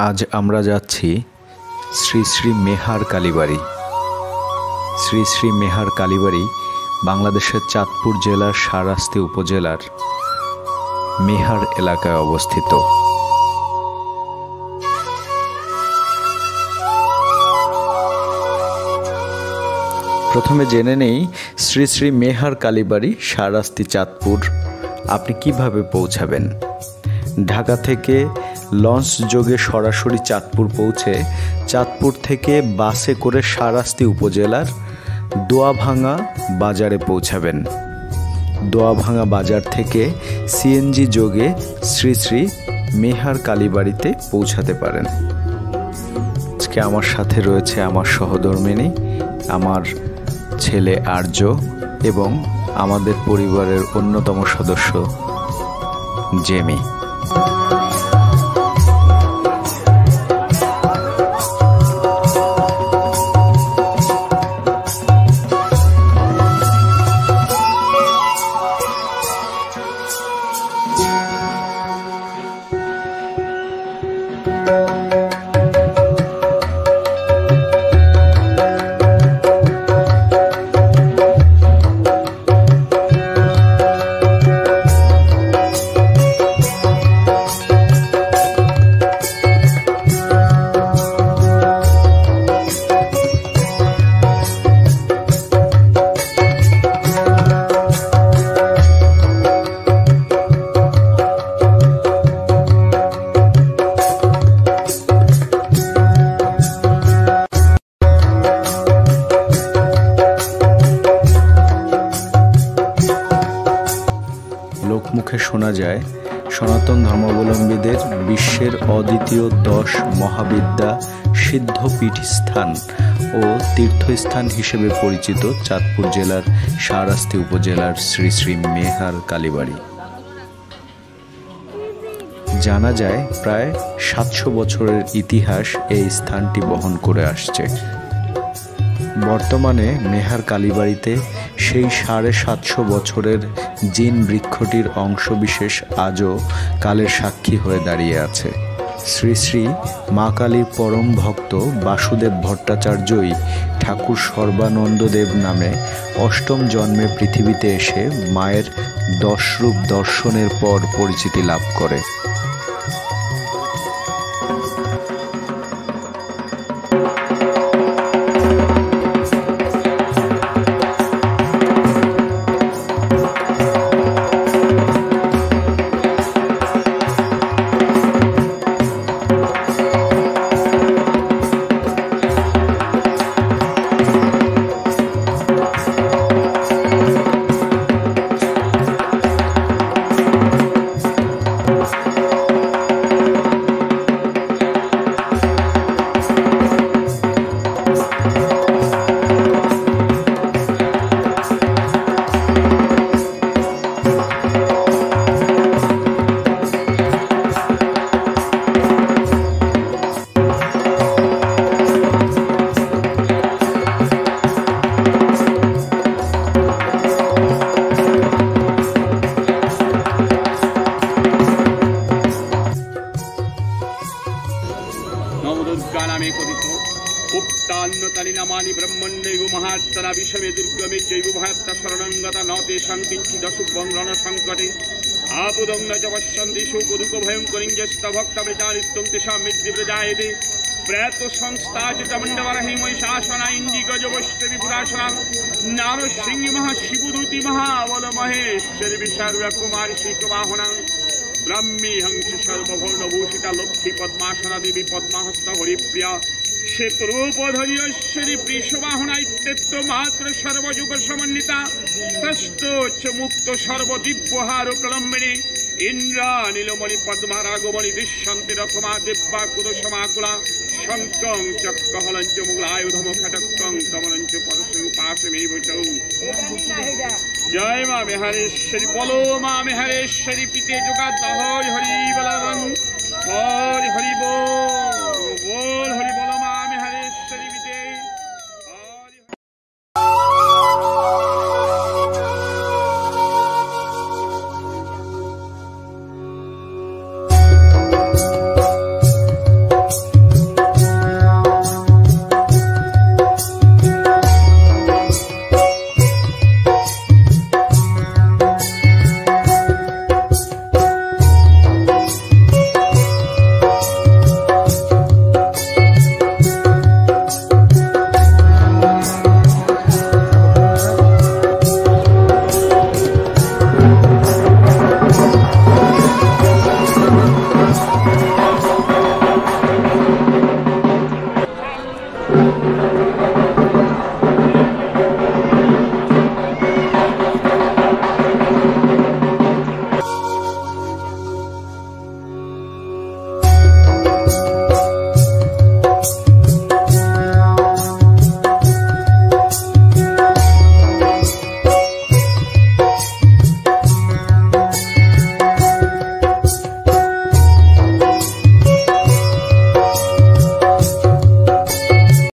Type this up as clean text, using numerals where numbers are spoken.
আজ আমরা যাচ্ছি শ্রী শ্রী মেহার কালীবাড়ি। শ্রী শ্রী মেহার কালীবাড়ি বাংলাদেশের চাঁদপুর জেলার শাহরাস্তি উপজেলার মেহার এলাকায় অবস্থিত। প্রথমে জেনে নেই শ্রী শ্রী মেহার কালীবাড়ি শাহরাস্তি চাঁদপুর আপনি কিভাবে পৌঁছাবেন। ঢাকা থেকে লঞ্চ যোগে সরাসরি চাঁদপুর পৌঁছে চাঁদপুর থেকে বাসে করে শাহরাস্তি উপজেলার দোয়াভাঙা বাজারে পৌঁছাবেন। দোয়াভাঙা বাজার থেকে সিএনজি যোগে শ্রী শ্রী মেহার কালীবাড়িতে পৌঁছাতে পারেন। আজকে আমার সাথে রয়েছে আমার সহধর্মিণী, আমার ছেলে আর্য এবং আমাদের পরিবারের অন্যতম সদস্য জেমি। লোকমুখে শোনা যায় সনাতন ধর্মাবলম্বীদের বিশ্বের অদ্বিতীয় 10 মহাবিদ্যা সিদ্ধপীঠস্থান ও তীর্থস্থান হিসেবে পরিচিত চাঁদপুর জেলার শাহরাস্তি উপজেলার শ্রী শ্রী মেহার কালীবাড়ি। জানা যায় প্রায় 700 বছরের ইতিহাস এই স্থানটি বহন করে আসছে। বর্তমানে মেহার কালীবাড়িতে সেই 750 বছরের জিন বৃক্ষটির অংশবিশেষ আজও কালের সাক্ষী হয়ে দাঁড়িয়ে আছে। শ্রী শ্রী মা কালীর পরম ভক্ত বাসুদেব ভট্টাচার্যই ঠাকুর সর্বানন্দদেব নামে 8ম জন্মে পৃথিবীতে এসে মায়ের 10 রূপ দর্শনের পর পরিচিতি লাভ করে। नवदुर्गा नामे कथित उक्तान्नतानि नामानि ब्रह्मण्यैव महात्तरा विषमे दुर्गमे चैव भयात्ता शरणङ्गता न तेषां किञ्चिदशुभं रणसङ्कटे आपदं न च पश्यन्ति शोकदुःखभयं करिञ्जस्त भक्तवृतानित्यं तेषां मृत्युप्रजायते प्रयत संस्था च मण्डवरहि महिषासना इन्दिगजवष्टवि पुरासना नारसिंह महाशिवदूति महाबल महेश्वरी विशारकुमारी श्रीकवाहना ब्राह्मी हंस सर्वभर्णभूषिता लक्ष्मी पद्मासना देवी पद्माहस्त हरिप्रिया शेतरूपधरीश्वरी वृषवाहना इत्यत्र मात्र सर्वयुग समन्विता तस्थोच्च मुक्त सर्वदिव्यहार कलम्बिनी इंद्रानीलमणि पद्मा रागमणि दृश्यन्ति रथमा दिव्या कुदसमाकुला शङ्कं चक्रहलं च मुगलायुधम खटकं कमलं च परशुं पाशमेव च। जय माँ मेहरेश्वरी, बोलो माँ मेहरेश्वरी पीते जुगा हरि हरि बलवं हरि हरि बोल।